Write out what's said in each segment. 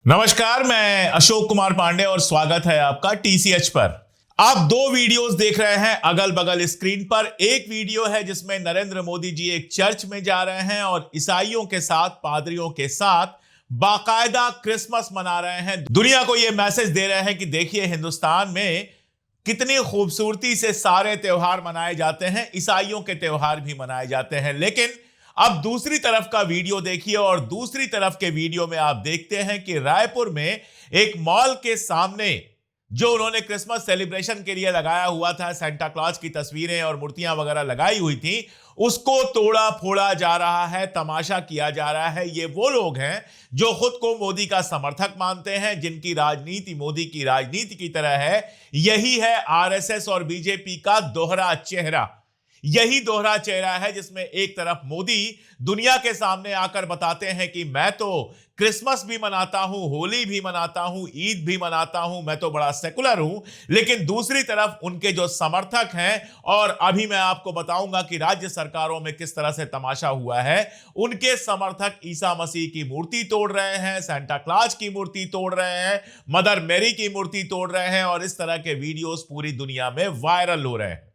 नमस्कार, मैं अशोक कुमार पांडे और स्वागत है आपका टीसीएच पर। आप दो वीडियोस देख रहे हैं अगल बगल स्क्रीन पर। एक वीडियो है जिसमें नरेंद्र मोदी जी एक चर्च में जा रहे हैं और ईसाइयों के साथ, पादरियों के साथ बाकायदा क्रिसमस मना रहे हैं। दुनिया को यह मैसेज दे रहे हैं कि देखिए हिंदुस्तान में कितनी खूबसूरती से सारे त्योहार मनाए जाते हैं, ईसाइयों के त्योहार भी मनाए जाते हैं। लेकिन अब दूसरी तरफ का वीडियो देखिए और दूसरी तरफ के वीडियो में आप देखते हैं कि रायपुर में एक मॉल के सामने जो उन्होंने क्रिसमस सेलिब्रेशन के लिए लगाया हुआ था, सेंटा क्लॉज की तस्वीरें और मूर्तियां वगैरह लगाई हुई थी, उसको तोड़ा फोड़ा जा रहा है, तमाशा किया जा रहा है। ये वो लोग हैं जो खुद को मोदी का समर्थक मानते हैं, जिनकी राजनीति मोदी की राजनीति की तरह है। यही है आरएसएस और बीजेपी का दोहरा चेहरा। यही दोहरा चेहरा है जिसमें एक तरफ मोदी दुनिया के सामने आकर बताते हैं कि मैं तो क्रिसमस भी मनाता हूं, होली भी मनाता हूं, ईद भी मनाता हूं, मैं तो बड़ा सेकुलर हूं। लेकिन दूसरी तरफ उनके जो समर्थक हैं, और अभी मैं आपको बताऊंगा कि राज्य सरकारों में किस तरह से तमाशा हुआ है, उनके समर्थक ईसा मसीह की मूर्ति तोड़ रहे हैं, सेंटा क्लॉज की मूर्ति तोड़ रहे हैं, मदर मैरी की मूर्ति तोड़ रहे हैं, और इस तरह के वीडियोस पूरी दुनिया में वायरल हो रहे हैं।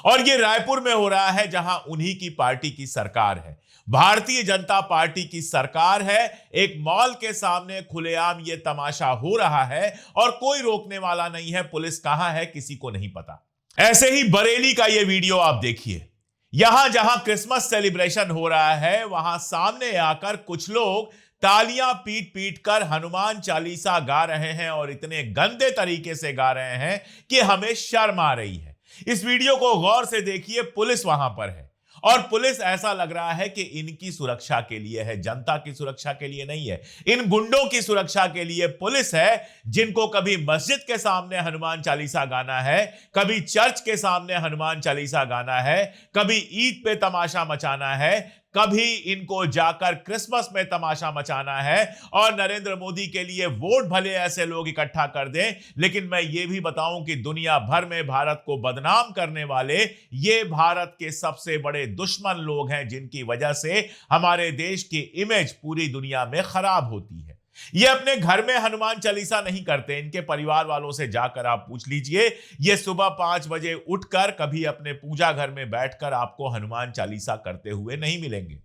और ये रायपुर में हो रहा है जहां उन्हीं की पार्टी की सरकार है, भारतीय जनता पार्टी की सरकार है। एक मॉल के सामने खुलेआम ये तमाशा हो रहा है और कोई रोकने वाला नहीं है। पुलिस कहां है किसी को नहीं पता। ऐसे ही बरेली का ये वीडियो आप देखिए। यहां जहां क्रिसमस सेलिब्रेशन हो रहा है वहां सामने आकर कुछ लोग तालियां पीट पीट कर हनुमान चालीसा गा रहे हैं और इतने गंदे तरीके से गा रहे हैं कि हमें शर्म आ रही है। इस वीडियो को गौर से देखिए, पुलिस वहां पर है और पुलिस ऐसा लग रहा है कि इनकी सुरक्षा के लिए है, जनता की सुरक्षा के लिए नहीं है। इन गुंडों की सुरक्षा के लिए पुलिस है, जिनको कभी मस्जिद के सामने हनुमान चालीसा गाना है, कभी चर्च के सामने हनुमान चालीसा गाना है, कभी ईद पे तमाशा मचाना है, कभी इनको जाकर क्रिसमस में तमाशा मचाना है। और नरेंद्र मोदी के लिए वोट भले ऐसे लोग इकट्ठा कर दें, लेकिन मैं ये भी बताऊं कि दुनिया भर में भारत को बदनाम करने वाले ये भारत के सबसे बड़े दुश्मन लोग हैं, जिनकी वजह से हमारे देश की इमेज पूरी दुनिया में खराब होती है। ये अपने घर में हनुमान चालीसा नहीं करते। इनके परिवार वालों से जाकर आप पूछ लीजिए, ये सुबह 5 बजे उठकर कभी अपने पूजा घर में बैठकर आपको हनुमान चालीसा करते हुए नहीं मिलेंगे।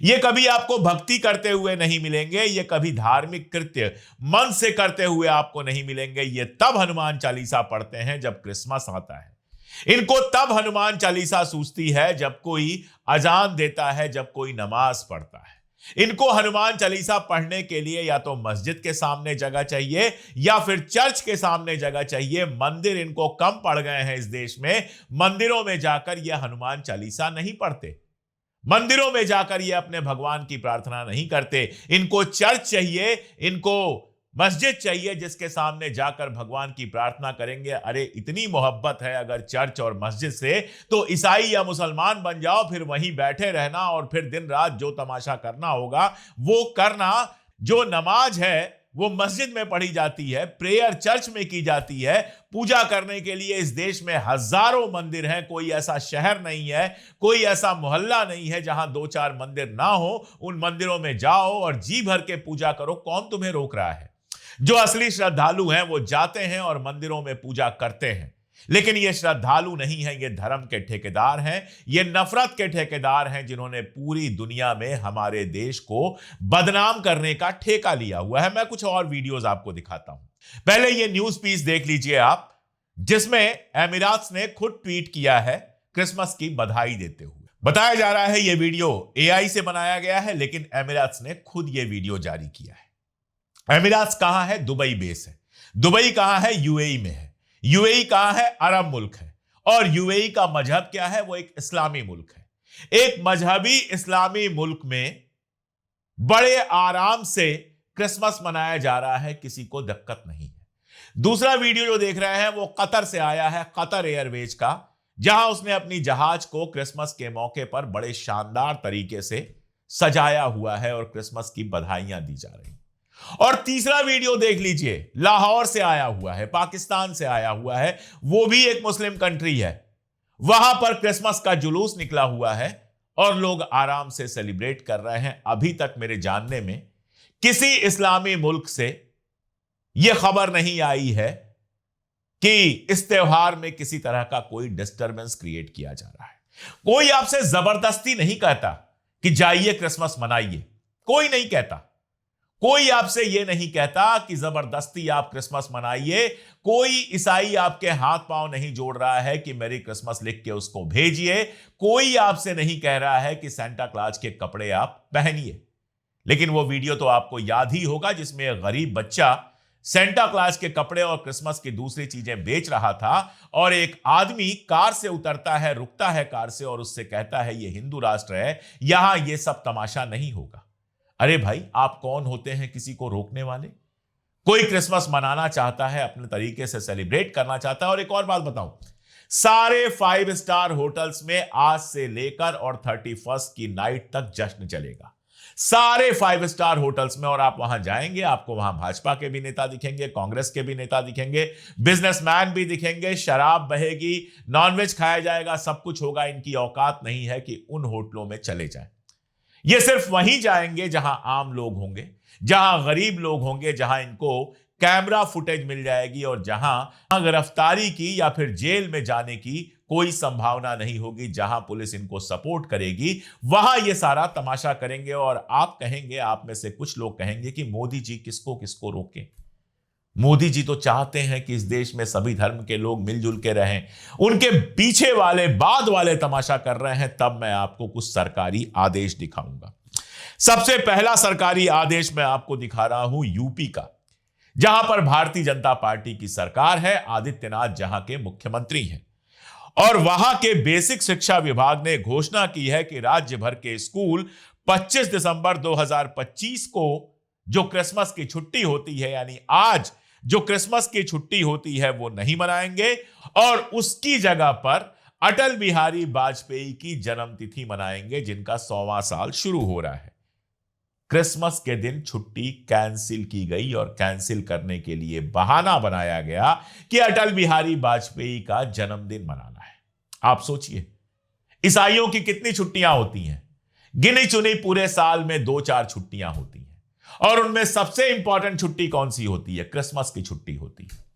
ये कभी आपको भक्ति करते हुए नहीं मिलेंगे। ये कभी धार्मिक कृत्य मन से करते हुए आपको नहीं मिलेंगे। ये तब हनुमान चालीसा पढ़ते हैं जब क्रिसमस आता है। इनको तब हनुमान चालीसा सूझती है जब कोई अजान देता है, जब कोई नमाज पढ़ता है। इनको हनुमान चालीसा पढ़ने के लिए या तो मस्जिद के सामने जगह चाहिए या फिर चर्च के सामने जगह चाहिए। मंदिर इनको कम पड़ गए हैं इस देश में। मंदिरों में जाकर ये हनुमान चालीसा नहीं पढ़ते, मंदिरों में जाकर ये अपने भगवान की प्रार्थना नहीं करते। इनको चर्च चाहिए, इनको मस्जिद चाहिए, जिसके सामने जाकर भगवान की प्रार्थना करेंगे। अरे इतनी मोहब्बत है अगर चर्च और मस्जिद से, तो ईसाई या मुसलमान बन जाओ, फिर वहीं बैठे रहना और फिर दिन रात जो तमाशा करना होगा वो करना। जो नमाज है वो मस्जिद में पढ़ी जाती है, प्रेयर चर्च में की जाती है। पूजा करने के लिए इस देश में हजारों मंदिर हैं। कोई ऐसा शहर नहीं है, कोई ऐसा मोहल्ला नहीं है जहां 2-4 मंदिर ना हो। उन मंदिरों में जाओ और जी भर के पूजा करो, कौन तुम्हें रोक रहा है। जो असली श्रद्धालु हैं वो जाते हैं और मंदिरों में पूजा करते हैं। लेकिन ये श्रद्धालु नहीं है, ये धर्म के ठेकेदार हैं, ये नफरत के ठेकेदार हैं, जिन्होंने पूरी दुनिया में हमारे देश को बदनाम करने का ठेका लिया हुआ है। मैं कुछ और वीडियोस आपको दिखाता हूं। पहले ये न्यूज पीस देख लीजिए आप, जिसमें एमिरात्स ने खुद ट्वीट किया है क्रिसमस की बधाई देते हुए। बताया जा रहा है ये वीडियो एआई से बनाया गया है, लेकिन एमिरात्स ने खुद ये वीडियो जारी किया है। एमिरात्स कहां है? दुबई बेस है। दुबई कहां है? यूएई में है। यूएई कहां है? अरब मुल्क है। और यूएई का मजहब क्या है? वो एक इस्लामी मुल्क है। एक मजहबी इस्लामी मुल्क में बड़े आराम से क्रिसमस मनाया जा रहा है, किसी को दिक्कत नहीं है। दूसरा वीडियो जो देख रहे हैं वो कतर से आया है, कतर एयरवेज का, जहां उसने अपनी जहाज को क्रिसमस के मौके पर बड़े शानदार तरीके से सजाया हुआ है और क्रिसमस की बधाइयां दी जा रही हैं। और तीसरा वीडियो देख लीजिए, लाहौर से आया हुआ है, पाकिस्तान से आया हुआ है, वो भी एक मुस्लिम कंट्री है। वहां पर क्रिसमस का जुलूस निकला हुआ है और लोग आराम से सेलिब्रेट कर रहे हैं। अभी तक मेरे जानने में किसी इस्लामी मुल्क से यह खबर नहीं आई है कि इस त्योहार में किसी तरह का कोई डिस्टरबेंस क्रिएट किया जा रहा है। कोई आपसे जबरदस्ती नहीं कहता कि जाइए क्रिसमस मनाइए, कोई नहीं कहता। कोई आपसे यह नहीं कहता कि जबरदस्ती आप क्रिसमस मनाइए। कोई ईसाई आपके हाथ पांव नहीं जोड़ रहा है कि मेरी क्रिसमस लिख के उसको भेजिए। कोई आपसे नहीं कह रहा है कि सेंटा क्लॉज के कपड़े आप पहनिए। लेकिन वो वीडियो तो आपको याद ही होगा जिसमें एक गरीब बच्चा सेंटा क्लॉज के कपड़े और क्रिसमस की दूसरी चीजें बेच रहा था और एक आदमी कार से उतरता है, रुकता है कार से और उससे कहता है ये हिंदू राष्ट्र है, यहां ये सब तमाशा नहीं होगा। अरे भाई, आप कौन होते हैं किसी को रोकने वाले? कोई क्रिसमस मनाना चाहता है, अपने तरीके से सेलिब्रेट करना चाहता है। और एक और बात बताऊं, सारे 5 स्टार होटल्स में आज से लेकर और 31 की नाइट तक जश्न चलेगा, सारे 5 स्टार होटल्स में। और आप वहां जाएंगे, आपको वहां भाजपा के भी नेता दिखेंगे, कांग्रेस के भी नेता दिखेंगे, बिजनेसमैन भी दिखेंगे, शराब बहेगी, नॉनवेज खाया जाएगा, सब कुछ होगा। इनकी औकात नहीं है कि उन होटलों में चले जाएं। ये सिर्फ वहीं जाएंगे जहां आम लोग होंगे, जहां गरीब लोग होंगे, जहां इनको कैमरा फुटेज मिल जाएगी और जहां गिरफ्तारी की या फिर जेल में जाने की कोई संभावना नहीं होगी, जहां पुलिस इनको सपोर्ट करेगी, वहां ये सारा तमाशा करेंगे। और आप कहेंगे, आप में से कुछ लोग कहेंगे कि मोदी जी किसको किसको रोकें। मोदी जी तो चाहते हैं कि इस देश में सभी धर्म के लोग मिलजुल के रहें, उनके पीछे वाले बाद वाले तमाशा कर रहे हैं। तब मैं आपको कुछ सरकारी आदेश दिखाऊंगा। सबसे पहला सरकारी आदेश मैं आपको दिखा रहा हूं यूपी का, जहां पर भारतीय जनता पार्टी की सरकार है, आदित्यनाथ जहां के मुख्यमंत्री हैं। और वहां के बेसिक शिक्षा विभाग ने घोषणा की है कि राज्य भर के स्कूल 25 दिसंबर 2025 को जो क्रिसमस की छुट्टी होती है, यानी आज जो क्रिसमस की छुट्टी होती है, वो नहीं मनाएंगे और उसकी जगह पर अटल बिहारी वाजपेयी की जन्मतिथि मनाएंगे, जिनका 100वां साल शुरू हो रहा है। क्रिसमस के दिन छुट्टी कैंसिल की गई और कैंसिल करने के लिए बहाना बनाया गया कि अटल बिहारी वाजपेयी का जन्मदिन मनाना है। आप सोचिए, ईसाइयों की कितनी छुट्टियां होती हैं? गिनी चुनी पूरे साल में 2-4 छुट्टियां होती हैं और उनमें सबसे इंपॉर्टेंट छुट्टी कौन सी होती है? क्रिसमस की छुट्टी होती है।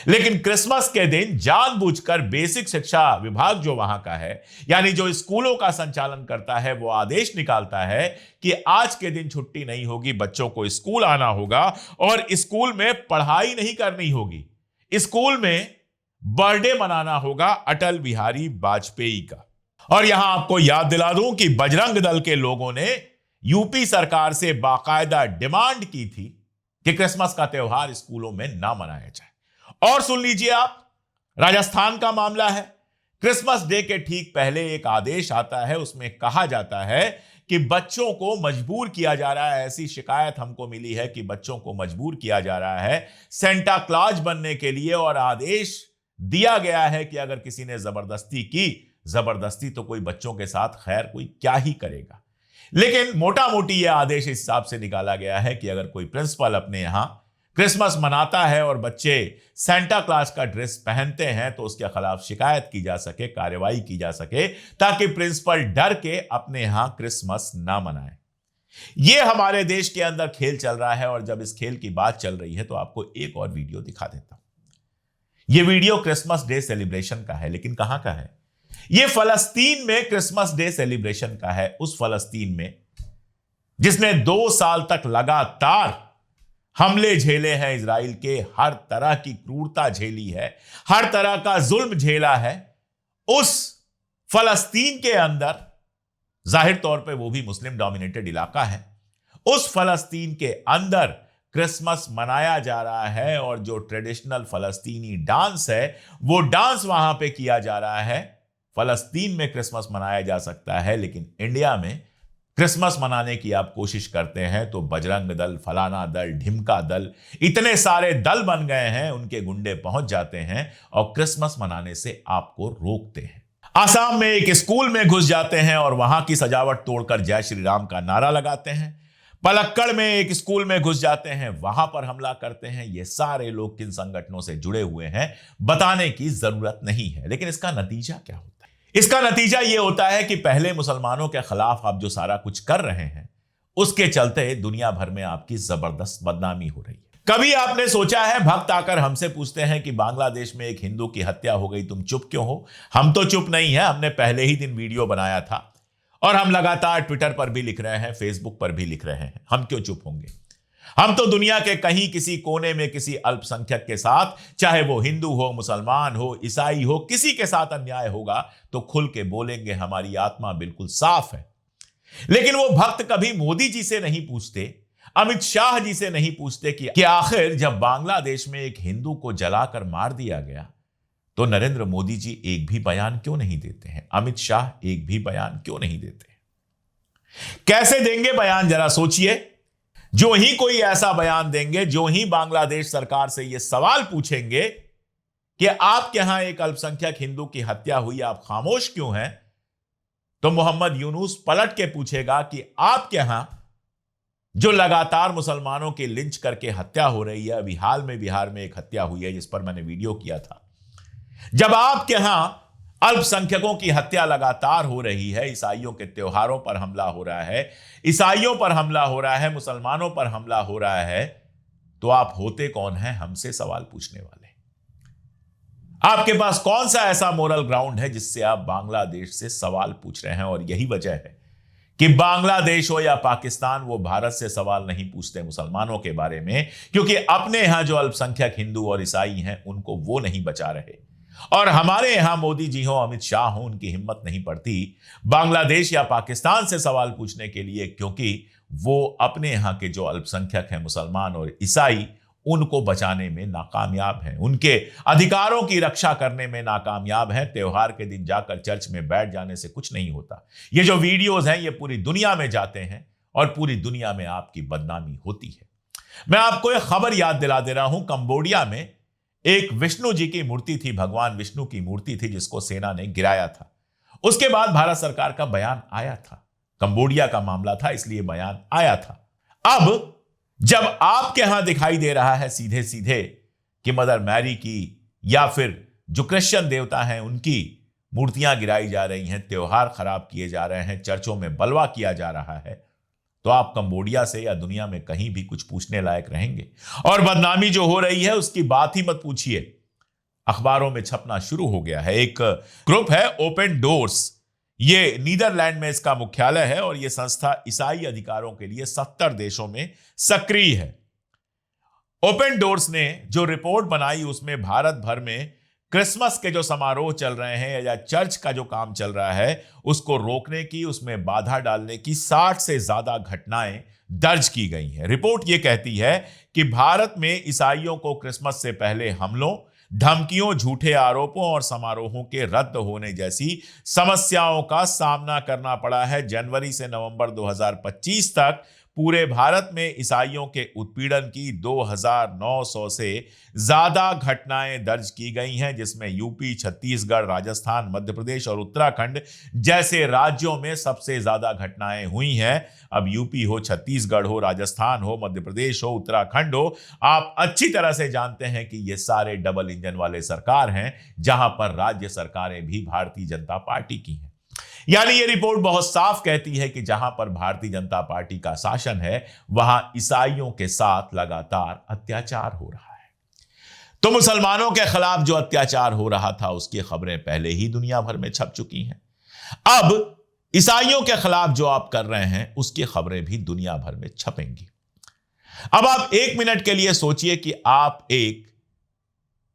लेकिन क्रिसमस के दिन जानबूझकर बेसिक शिक्षा विभाग जो वहां का है, यानी जो स्कूलों का संचालन करता है, वो आदेश निकालता है कि आज के दिन छुट्टी नहीं होगी, बच्चों को स्कूल आना होगा और स्कूल में पढ़ाई नहीं करनी होगी, स्कूल में बर्थडे मनाना होगा अटल बिहारी वाजपेयी का। और यहां आपको याद दिला दूं कि बजरंग दल के लोगों ने यूपी सरकार से बाकायदा डिमांड की थी कि क्रिसमस का त्योहार स्कूलों में ना मनाया जाए। और सुन लीजिए आप, राजस्थान का मामला है। क्रिसमस डे के ठीक पहले एक आदेश आता है, उसमें कहा जाता है कि बच्चों को मजबूर किया जा रहा है। ऐसी शिकायत हमको मिली है कि बच्चों को मजबूर किया जा रहा है सेंटा क्लॉज बनने के लिए, और आदेश दिया गया है कि अगर किसी ने जबरदस्ती की, जबरदस्ती तो कोई बच्चों के साथ खैर कोई क्या ही करेगा, लेकिन मोटा मोटी यह आदेश इस हिसाब से निकाला गया है कि अगर कोई प्रिंसिपल अपने यहां क्रिसमस मनाता है और बच्चे सेंटा क्लॉज का ड्रेस पहनते हैं तो उसके खिलाफ शिकायत की जा सके, कार्रवाई की जा सके, ताकि प्रिंसिपल डर के अपने यहां क्रिसमस ना मनाए। यह हमारे देश के अंदर खेल चल रहा है। और जब इस खेल की बात चल रही है तो आपको एक और वीडियो दिखा देता हूं। यह वीडियो क्रिसमस डे सेलिब्रेशन का है, लेकिन कहां का है? यह फलस्तीन में क्रिसमस डे सेलिब्रेशन का है। उस फलस्तीन में जिसने 2 साल तक लगातार हमले झेले हैं इजराइल के, हर तरह की क्रूरता झेली है, हर तरह का जुल्म झेला है। उस फलस्तीन के अंदर, जाहिर तौर पे वो भी मुस्लिम डोमिनेटेड इलाका है, उस फलस्तीन के अंदर क्रिसमस मनाया जा रहा है और जो ट्रेडिशनल फलस्तीनी डांस है वो डांस वहां पे किया जा रहा है। फलस्तीन में क्रिसमस मनाया जा सकता है, लेकिन इंडिया में क्रिसमस मनाने की आप कोशिश करते हैं तो बजरंग दल, फलाना दल, ढिमका दल, इतने सारे दल बन गए हैं, उनके गुंडे पहुंच जाते हैं और क्रिसमस मनाने से आपको रोकते हैं। आसाम में एक स्कूल में घुस जाते हैं और वहां की सजावट तोड़कर जय श्री राम का नारा लगाते हैं। पलक्कड़ में एक स्कूल में घुस जाते हैं, वहां पर हमला करते हैं। ये सारे लोग किन संगठनों से जुड़े हुए हैं बताने की जरूरत नहीं है, लेकिन इसका नतीजा क्या होता है? इसका नतीजा यह होता है कि पहले मुसलमानों के खिलाफ आप जो सारा कुछ कर रहे हैं, उसके चलते दुनिया भर में आपकी जबरदस्त बदनामी हो रही है। कभी आपने सोचा है, भक्त आकर हमसे पूछते हैं कि बांग्लादेश में एक हिंदू की हत्या हो गई, तुम चुप क्यों हो? हम तो चुप नहीं है, हमने पहले ही दिन वीडियो बनाया था और हम लगातार ट्विटर पर भी लिख रहे हैं, फेसबुक पर भी लिख रहे हैं। हम क्यों चुप होंगे? हम तो दुनिया के कहीं किसी कोने में किसी अल्पसंख्यक के साथ, चाहे वो हिंदू हो, मुसलमान हो, ईसाई हो, किसी के साथ अन्याय होगा तो खुल के बोलेंगे, हमारी आत्मा बिल्कुल साफ है। लेकिन वो भक्त कभी मोदी जी से नहीं पूछते, अमित शाह जी से नहीं पूछते कि आखिर जब बांग्लादेश में एक हिंदू को जलाकर मार दिया गया तो नरेंद्र मोदी जी एक भी बयान क्यों नहीं देते हैं? अमित शाह एक भी बयान क्यों नहीं देते? कैसे देंगे बयान, जरा सोचिए। जो ही कोई ऐसा बयान देंगे, जो ही बांग्लादेश सरकार से यह सवाल पूछेंगे कि आपके यहां एक अल्पसंख्यक हिंदू की हत्या हुई, आप खामोश क्यों हैं, तो मोहम्मद यूनुस पलट के पूछेगा कि आपके यहां जो लगातार मुसलमानों की लिंच करके हत्या हो रही है, अभी हाल में बिहार में एक हत्या हुई है जिस पर मैंने वीडियो किया था, जब आपके यहां अल्पसंख्यकों की हत्या लगातार हो रही है, ईसाइयों के त्योहारों पर हमला हो रहा है, ईसाइयों पर हमला हो रहा है, मुसलमानों पर हमला हो रहा है, तो आप होते कौन हैं हमसे सवाल पूछने वाले? आपके पास कौन सा ऐसा मोरल ग्राउंड है जिससे आप बांग्लादेश से सवाल पूछ रहे हैं? और यही वजह है कि बांग्लादेश हो या पाकिस्तान, वो भारत से सवाल नहीं पूछते मुसलमानों के बारे में, क्योंकि अपने यहां जो अल्पसंख्यक हिंदू और ईसाई हैं उनको वो नहीं बचा रहे। और हमारे यहां मोदी जी हो, अमित शाह हो, उनकी हिम्मत नहीं पड़ती बांग्लादेश या पाकिस्तान से सवाल पूछने के लिए, क्योंकि वो अपने यहां के जो अल्पसंख्यक हैं, मुसलमान और ईसाई, उनको बचाने में नाकामयाब हैं, उनके अधिकारों की रक्षा करने में नाकामयाब हैं। त्योहार के दिन जाकर चर्च में बैठ जाने से कुछ नहीं होता। ये जो वीडियोस हैं ये पूरी दुनिया में जाते हैं और पूरी दुनिया में आपकी बदनामी होती है। मैं आपको एक खबर याद दिला दे रहा हूं। कंबोडिया में एक विष्णु जी की मूर्ति थी, भगवान विष्णु की मूर्ति थी, जिसको सेना ने गिराया था। उसके बाद भारत सरकार का बयान आया था। कंबोडिया का मामला था, इसलिए बयान आया था। अब जब आपके यहां दिखाई दे रहा है सीधे सीधे कि मदर मैरी की या फिर जो क्रिश्चियन देवता हैं उनकी मूर्तियां गिराई जा रही हैं, त्योहार खराब किए जा रहे हैं, चर्चों में बलवा किया जा रहा है, तो आप कंबोडिया से या दुनिया में कहीं भी कुछ पूछने लायक रहेंगे? और बदनामी जो हो रही है उसकी बात ही मत पूछिए। अखबारों में छपना शुरू हो गया है। एक ग्रुप है ओपन डोर्स, ये नीदरलैंड में इसका मुख्यालय है और यह संस्था ईसाई अधिकारों के लिए 70 देशों में सक्रिय है। ओपन डोर्स ने जो रिपोर्ट बनाई उसमें भारत भर में क्रिसमस के जो समारोह चल रहे हैं या चर्च का जो काम चल रहा है उसको रोकने की, उसमें बाधा डालने की 60 से ज्यादा घटनाएं दर्ज की गई हैं। रिपोर्ट यह कहती है कि भारत में ईसाइयों को क्रिसमस से पहले हमलों, धमकियों, झूठे आरोपों और समारोहों के रद्द होने जैसी समस्याओं का सामना करना पड़ा है। जनवरी से नवंबर 2025 तक पूरे भारत में ईसाइयों के उत्पीड़न की 2900 से ज्यादा घटनाएं दर्ज की गई हैं, जिसमें यूपी, छत्तीसगढ़, राजस्थान, मध्य प्रदेश और उत्तराखंड जैसे राज्यों में सबसे ज्यादा घटनाएं हुई हैं। अब यूपी हो, छत्तीसगढ़ हो, राजस्थान हो, मध्य प्रदेश हो, उत्तराखंड हो, आप अच्छी तरह से जानते हैं कि ये सारे डबल इंजन वाले सरकार हैं, जहां पर राज्य सरकारें भी भारतीय जनता पार्टी की हैं। यानी ये रिपोर्ट बहुत साफ कहती है कि जहां पर भारतीय जनता पार्टी का शासन है वहां ईसाइयों के साथ लगातार अत्याचार हो रहा है। तो मुसलमानों के खिलाफ जो अत्याचार हो रहा था उसकी खबरें पहले ही दुनिया भर में छप चुकी हैं। अब ईसाइयों के खिलाफ जो आप कर रहे हैं उसकी खबरें भी दुनिया भर में छपेंगी। अब आप एक मिनट के लिए सोचिए कि आप एक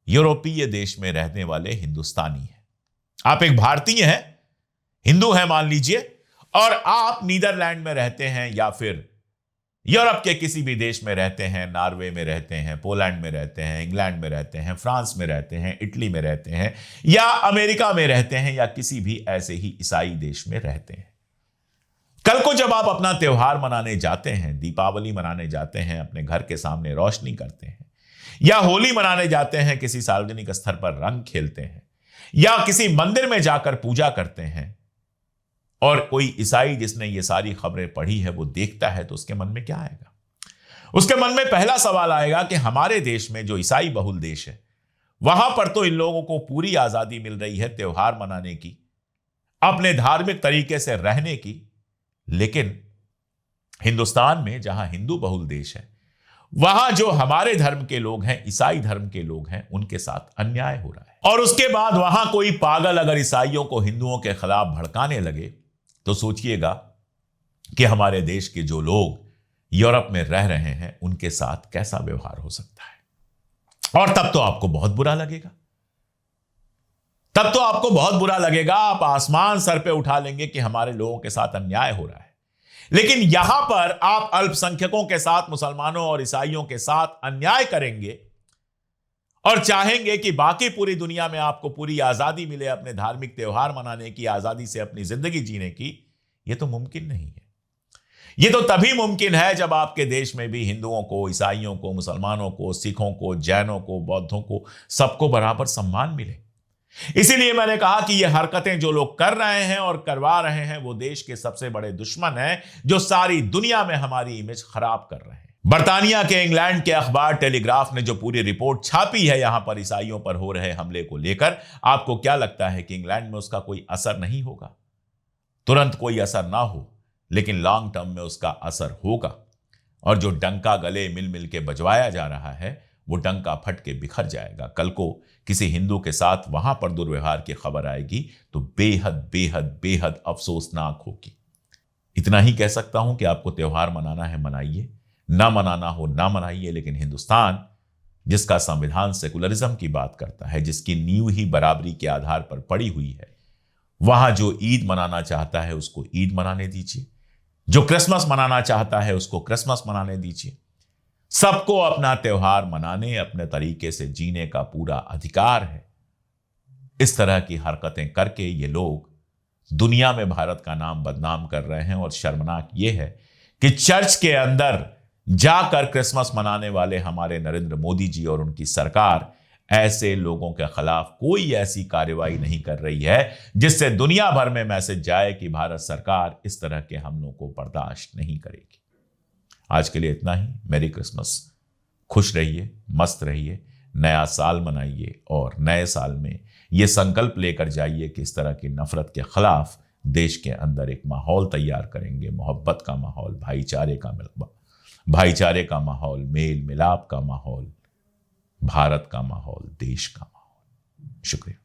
यूरोपीय देश में रहने वाले हिंदुस्तानी हैं, आप एक भारतीय हैं, हिंदू हैं मान लीजिए, और आप नीदरलैंड में रहते हैं या फिर यूरोप के किसी भी देश में रहते हैं, नॉर्वे में रहते हैं, पोलैंड में रहते हैं, इंग्लैंड में रहते हैं, फ्रांस में रहते हैं, इटली में रहते हैं, या अमेरिका में रहते हैं, या किसी भी ऐसे ही ईसाई देश में रहते हैं। कल को जब आप अपना त्योहार मनाने जाते हैं, दीपावली मनाने जाते हैं, अपने घर के सामने रोशनी करते हैं, या होली मनाने जाते हैं, किसी सार्वजनिक स्तर पर रंग खेलते हैं, या किसी मंदिर में जाकर पूजा करते हैं, और कोई ईसाई जिसने ये सारी खबरें पढ़ी है वो देखता है, तो उसके मन में क्या आएगा? उसके मन में पहला सवाल आएगा कि हमारे देश में जो ईसाई बहुल देश है वहां पर तो इन लोगों को पूरी आजादी मिल रही है त्योहार मनाने की, अपने धार्मिक तरीके से रहने की, लेकिन हिंदुस्तान में जहां हिंदू बहुल देश है वहां जो हमारे धर्म के लोग हैं, ईसाई धर्म के लोग हैं, उनके साथ अन्याय हो रहा है। और उसके बाद वहां कोई पागल अगर ईसाइयों को हिंदुओं के खिलाफ भड़काने लगे तो सोचिएगा कि हमारे देश के जो लोग यूरोप में रह रहे हैं उनके साथ कैसा व्यवहार हो सकता है। और तब तो आपको बहुत बुरा लगेगा, तब तो आपको बहुत बुरा लगेगा। आप आसमान सर पे उठा लेंगे कि हमारे लोगों के साथ अन्याय हो रहा है। लेकिन यहां पर आप अल्पसंख्यकों के साथ, मुसलमानों और ईसाइयों के साथ अन्याय करेंगे और चाहेंगे कि बाकी पूरी दुनिया में आपको पूरी आजादी मिले, अपने धार्मिक त्योहार मनाने की, आजादी से अपनी जिंदगी जीने की। यह तो मुमकिन नहीं है। यह तो तभी मुमकिन है जब आपके देश में भी हिंदुओं को, ईसाइयों को, मुसलमानों को, सिखों को, जैनों को, बौद्धों को, सबको बराबर सम्मान मिले। इसीलिए मैंने कहा कि ये हरकतें जो लोग कर रहे हैं और करवा रहे हैं वो देश के सबसे बड़े दुश्मन हैं, जो सारी दुनिया में हमारी इमेज खराब कर रहे हैं। बर्तानिया के, इंग्लैंड के अखबार टेलीग्राफ ने जो पूरी रिपोर्ट छापी है यहां पर ईसाइयों पर हो रहे हमले को लेकर, आपको क्या लगता है कि इंग्लैंड में उसका कोई असर नहीं होगा? तुरंत कोई असर ना हो, लेकिन लॉन्ग टर्म में उसका असर होगा। और जो डंका गले मिल मिल के बजवाया जा रहा है वो डंका फट के बिखर जाएगा। कल को किसी हिंदू के साथ वहां पर दुर्व्यवहार की खबर आएगी तो बेहद बेहद बेहद अफसोसनाक होगी। इतना ही कह सकता हूं कि आपको त्योहार मनाना है मनाइए, ना मनाना हो ना मनाइए, लेकिन हिंदुस्तान जिसका संविधान सेकुलरिज्म की बात करता है, जिसकी नींव ही बराबरी के आधार पर पड़ी हुई है, वहां जो ईद मनाना चाहता है उसको ईद मनाने दीजिए, जो क्रिसमस मनाना चाहता है उसको क्रिसमस मनाने दीजिए। सबको अपना त्योहार मनाने, अपने तरीके से जीने का पूरा अधिकार है। इस तरह की हरकतें करके ये लोग दुनिया में भारत का नाम बदनाम कर रहे हैं। और शर्मनाक ये है कि चर्च के अंदर जाकर क्रिसमस मनाने वाले हमारे नरेंद्र मोदी जी और उनकी सरकार ऐसे लोगों के खिलाफ कोई ऐसी कार्रवाई नहीं कर रही है जिससे दुनिया भर में मैसेज जाए कि भारत सरकार इस तरह के हमलों को बर्दाश्त नहीं करेगी। आज के लिए इतना ही। Merry Christmas. खुश रहिए, मस्त रहिए, नया साल मनाइए और नए साल में यह संकल्प लेकर जाइए कि इस तरह की नफरत के खिलाफ देश के अंदर एक माहौल तैयार करेंगे, मोहब्बत का माहौल, भाईचारे का माहौल, मेल मिलाप का माहौल, भारत का माहौल, देश का माहौल। शुक्रिया।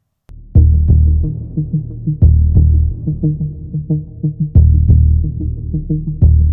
Thank you.